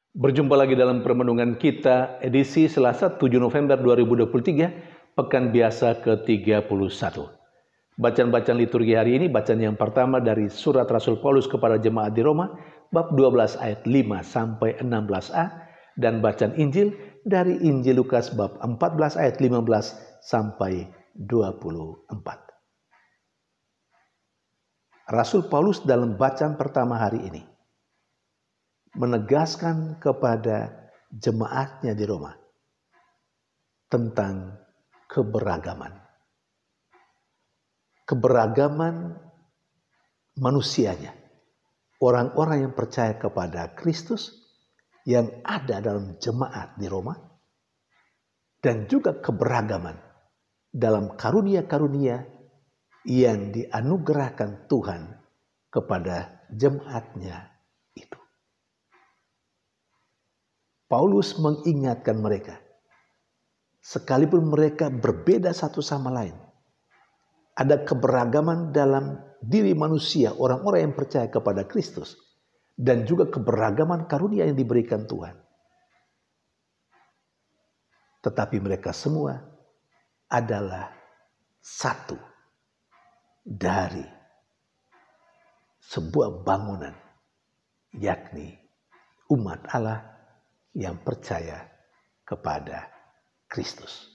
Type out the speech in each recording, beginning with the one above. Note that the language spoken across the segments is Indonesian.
Berjumpa lagi dalam permenungan kita edisi Selasa 7 November 2023, Pekan Biasa ke-31. Bacaan-bacaan liturgi hari ini, bacaan yang pertama dari surat Rasul Paulus kepada jemaat di Roma, bab 12 ayat 5 sampai 16a, dan bacaan Injil dari Injil Lukas bab 14 ayat 15 sampai 24. Rasul Paulus dalam bacaan pertama hari ini menegaskan kepada jemaatnya di Roma tentang keberagaman. Keberagaman manusianya, orang-orang yang percaya kepada Kristus yang ada dalam jemaat di Roma, dan juga keberagaman dalam karunia-karunia yang dianugerahkan Tuhan kepada jemaatnya itu. Paulus mengingatkan mereka, sekalipun mereka berbeda satu sama lain, ada keberagaman dalam diri manusia, orang-orang yang percaya kepada Kristus, dan juga keberagaman karunia yang diberikan Tuhan. Tetapi mereka semua adalah satu dari sebuah bangunan, yakni umat Allah yang percaya kepada Kristus.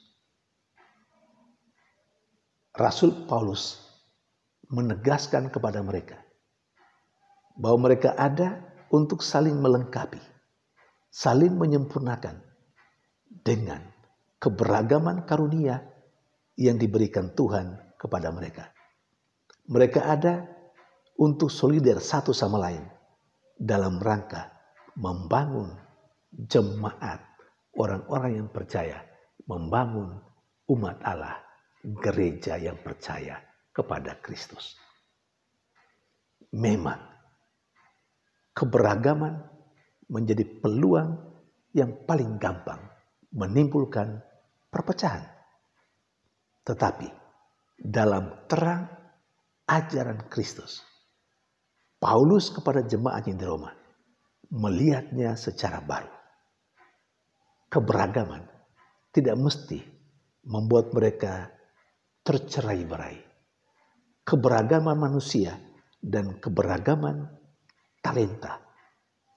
Rasul Paulus menegaskan kepada mereka bahwa mereka ada untuk saling melengkapi, saling menyempurnakan dengan keberagaman karunia yang diberikan Tuhan kepada mereka. Mereka ada untuk solider satu sama lain dalam rangka membangun jemaat, orang-orang yang percaya, membangun umat Allah, gereja yang percaya kepada Kristus. Memang keberagaman menjadi peluang yang paling gampang menimbulkan perpecahan. Tetapi dalam terang ajaran Kristus, Paulus kepada jemaatnya di Roma melihatnya secara baru. Keberagaman tidak mesti membuat mereka tercerai-berai. Keberagaman manusia dan keberagaman talenta,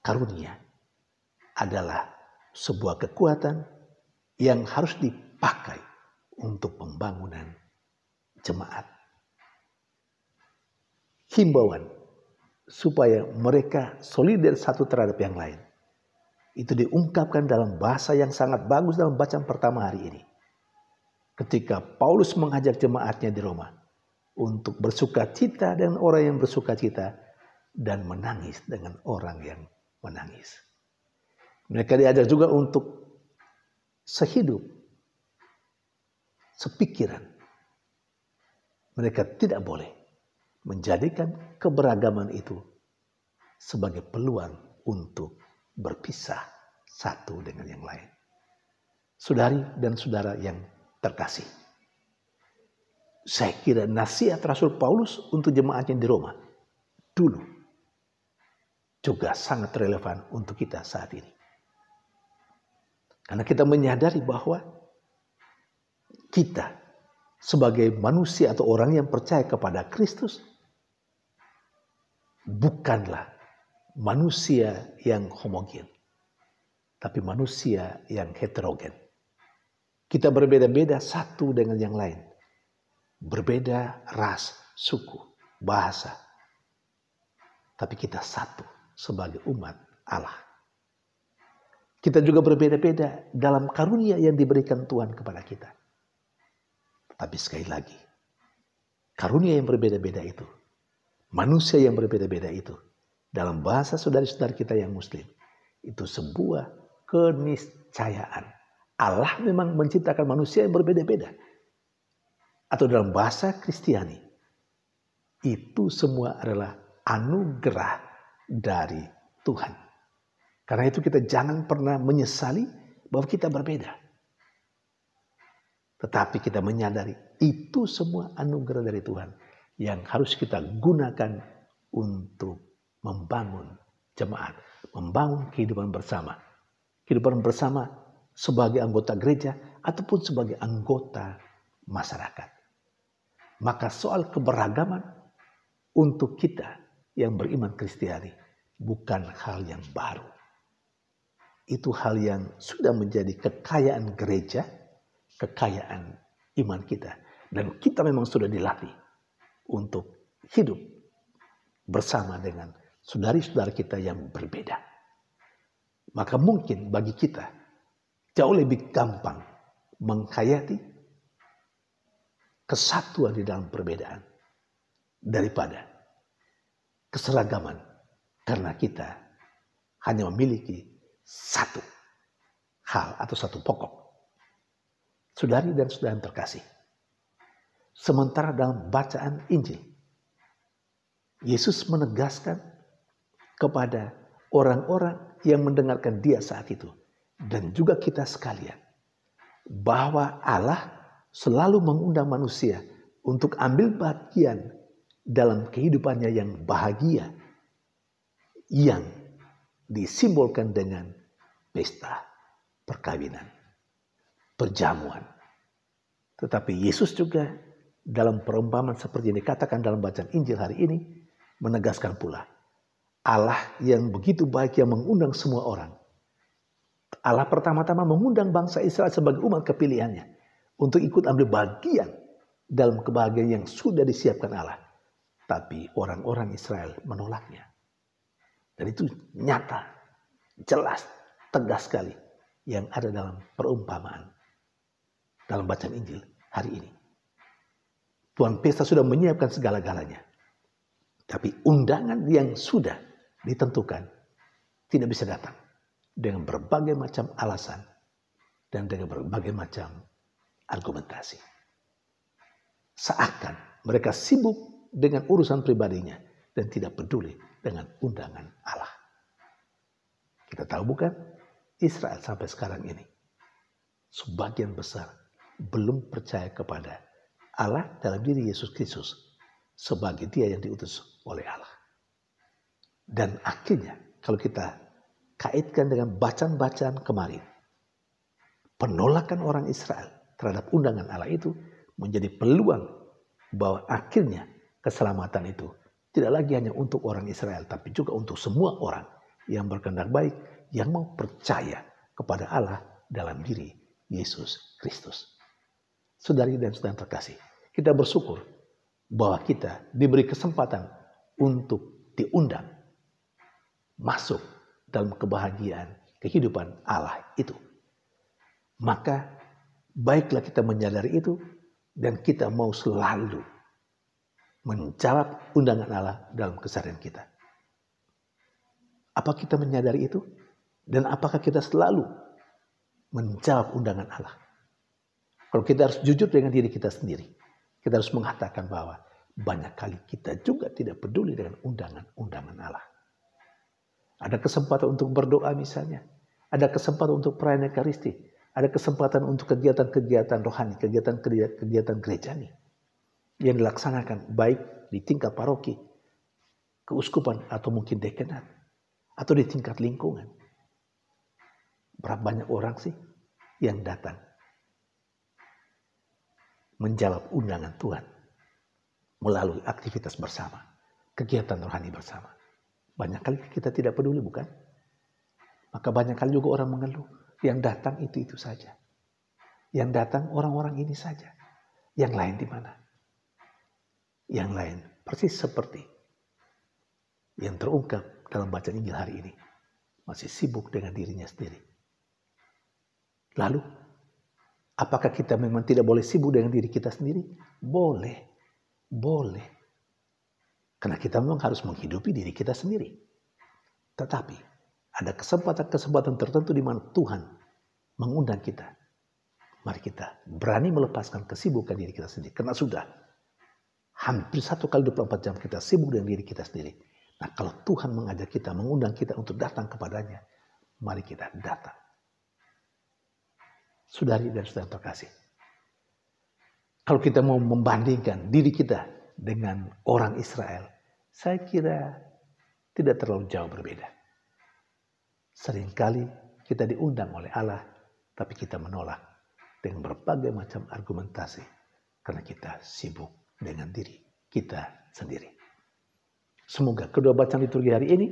karunia adalah sebuah kekuatan yang harus dipakai untuk pembangunan jemaat. Himbauan supaya mereka solider satu terhadap yang lain itu diungkapkan dalam bahasa yang sangat bagus dalam bacaan pertama hari ini. Ketika Paulus mengajak jemaatnya di Roma untuk bersukacita dengan orang yang bersukacita dan menangis dengan orang yang menangis. Mereka diajak juga untuk sehidup, sepikiran. Mereka tidak boleh menjadikan keberagaman itu sebagai peluang untuk berpisah satu dengan yang lain. Saudari dan saudara yang terkasih, saya kira nasihat Rasul Paulus untuk jemaatnya di Roma dulu juga sangat relevan untuk kita saat ini. Karena kita menyadari bahwa kita sebagai manusia atau orang yang percaya kepada Kristus bukanlah manusia yang homogen, tapi manusia yang heterogen. Kita berbeda-beda satu dengan yang lain. Berbeda ras, suku, bahasa. Tapi kita satu sebagai umat Allah. Kita juga berbeda-beda dalam karunia yang diberikan Tuhan kepada kita. Tapi sekali lagi, karunia yang berbeda-beda itu, manusia yang berbeda-beda itu, dalam bahasa saudara-saudara kita yang muslim, itu sebuah keniscayaan. Allah memang menciptakan manusia yang berbeda-beda. Atau dalam bahasa Kristiani, itu semua adalah anugerah dari Tuhan. Karena itu kita jangan pernah menyesali bahwa kita berbeda. Tetapi kita menyadari itu semua anugerah dari Tuhan yang harus kita gunakan untuk membangun jemaat, membangun kehidupan bersama kehidupan bersama sebagai anggota gereja ataupun sebagai anggota masyarakat. Maka soal keberagaman untuk kita yang beriman Kristiani bukan hal yang baru. Itu hal yang sudah menjadi kekayaan gereja, kekayaan iman kita. Dan kita memang sudah dilatih untuk hidup bersama dengan saudari-saudara kita yang berbeda. Maka mungkin bagi kita jauh lebih gampang menghayati kesatuan di dalam perbedaan daripada keseragaman, karena kita hanya memiliki satu hal atau satu pokok. Saudari dan saudara yang terkasih, sementara dalam bacaan Injil, Yesus menegaskan kepada orang-orang yang mendengarkan dia saat itu, dan juga kita sekalian, bahwa Allah selalu mengundang manusia untuk ambil bagian dalam kehidupannya yang bahagia, yang disimbolkan dengan pesta perkawinan, perjamuan. Tetapi Yesus juga dalam perumpamaan seperti yang dikatakan dalam bacaan Injil hari ini menegaskan pula, Allah yang begitu baik yang mengundang semua orang. Allah pertama-tama mengundang bangsa Israel sebagai umat kepilihannya untuk ikut ambil bagian dalam kebahagiaan yang sudah disiapkan Allah. Tapi orang-orang Israel menolaknya. Dan itu nyata, jelas, tegas sekali yang ada dalam perumpamaan dalam bacaan Injil hari ini. Tuhan pesta sudah menyiapkan segala-galanya. Tapi undangan yang sudah ditentukan tidak bisa datang dengan berbagai macam alasan dan dengan berbagai macam argumentasi. Seakan mereka sibuk dengan urusan pribadinya dan tidak peduli dengan undangan Allah. Kita tahu bukan, Israel sampai sekarang ini sebagian besar belum percaya kepada Allah dalam diri Yesus Kristus sebagai dia yang diutus oleh Allah. Dan akhirnya kalau kita kaitkan dengan bacaan-bacaan kemarin, penolakan orang Israel terhadap undangan Allah itu menjadi peluang bahwa akhirnya keselamatan itu tidak lagi hanya untuk orang Israel, tapi juga untuk semua orang yang berkehendak baik, yang mau percaya kepada Allah dalam diri Yesus Kristus. Saudari dan saudara terkasih, kita bersyukur bahwa kita diberi kesempatan untuk diundang masuk dalam kebahagiaan kehidupan Allah itu. Maka baiklah kita menyadari itu dan kita mau selalu menjawab undangan Allah dalam keseharian kita. Apa kita menyadari itu? Dan apakah kita selalu menjawab undangan Allah? Kalau kita harus jujur dengan diri kita sendiri, kita harus mengatakan bahwa banyak kali kita juga tidak peduli dengan undangan-undangan Allah. Ada kesempatan untuk berdoa misalnya, ada kesempatan untuk perayaan Ekaristi, ada kesempatan untuk kegiatan-kegiatan rohani, kegiatan gerejani yang dilaksanakan baik di tingkat paroki, keuskupan atau mungkin dekanat, atau di tingkat lingkungan. Berapa banyak orang sih yang datang menjawab undangan Tuhan melalui aktivitas bersama, kegiatan rohani bersama. Banyak kali kita tidak peduli, bukan? Maka banyak kali juga orang mengeluh, yang datang itu saja. Yang datang orang-orang ini saja. Yang lain di mana? Yang lain persis seperti yang terungkap dalam bacaan Injil hari ini. Masih sibuk dengan dirinya sendiri. Lalu, apakah kita memang tidak boleh sibuk dengan diri kita sendiri? Boleh. Boleh. Karena kita memang harus menghidupi diri kita sendiri. Tetapi ada kesempatan-kesempatan tertentu di mana Tuhan mengundang kita. Mari kita berani melepaskan kesibukan diri kita sendiri. Karena sudah hampir 1 kali 24 jam kita sibuk dengan diri kita sendiri. Nah, kalau Tuhan mengajak kita, mengundang kita untuk datang kepadanya, mari kita datang. Saudari dan saudara terkasih, kalau kita mau membandingkan diri kita dengan orang Israel, saya kira tidak terlalu jauh berbeda. Seringkali kita diundang oleh Allah, tapi kita menolak dengan berbagai macam argumentasi karena kita sibuk dengan diri kita sendiri. Semoga kedua bacaan liturgi hari ini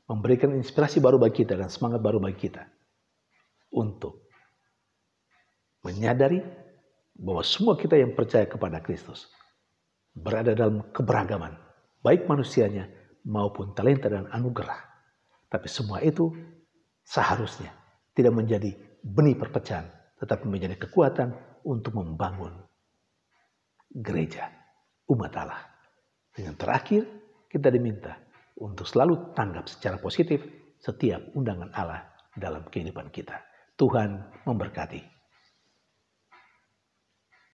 memberikan inspirasi baru bagi kita dan semangat baru bagi kita untuk menyadari bahwa semua kita yang percaya kepada Kristus berada dalam keberagaman, baik manusianya maupun talenta dan anugerah. Tapi semua itu seharusnya tidak menjadi benih perpecahan, tetapi menjadi kekuatan untuk membangun gereja, umat Allah. Dengan terakhir, kita diminta untuk selalu tanggap secara positif setiap undangan Allah dalam kehidupan kita. Tuhan memberkati.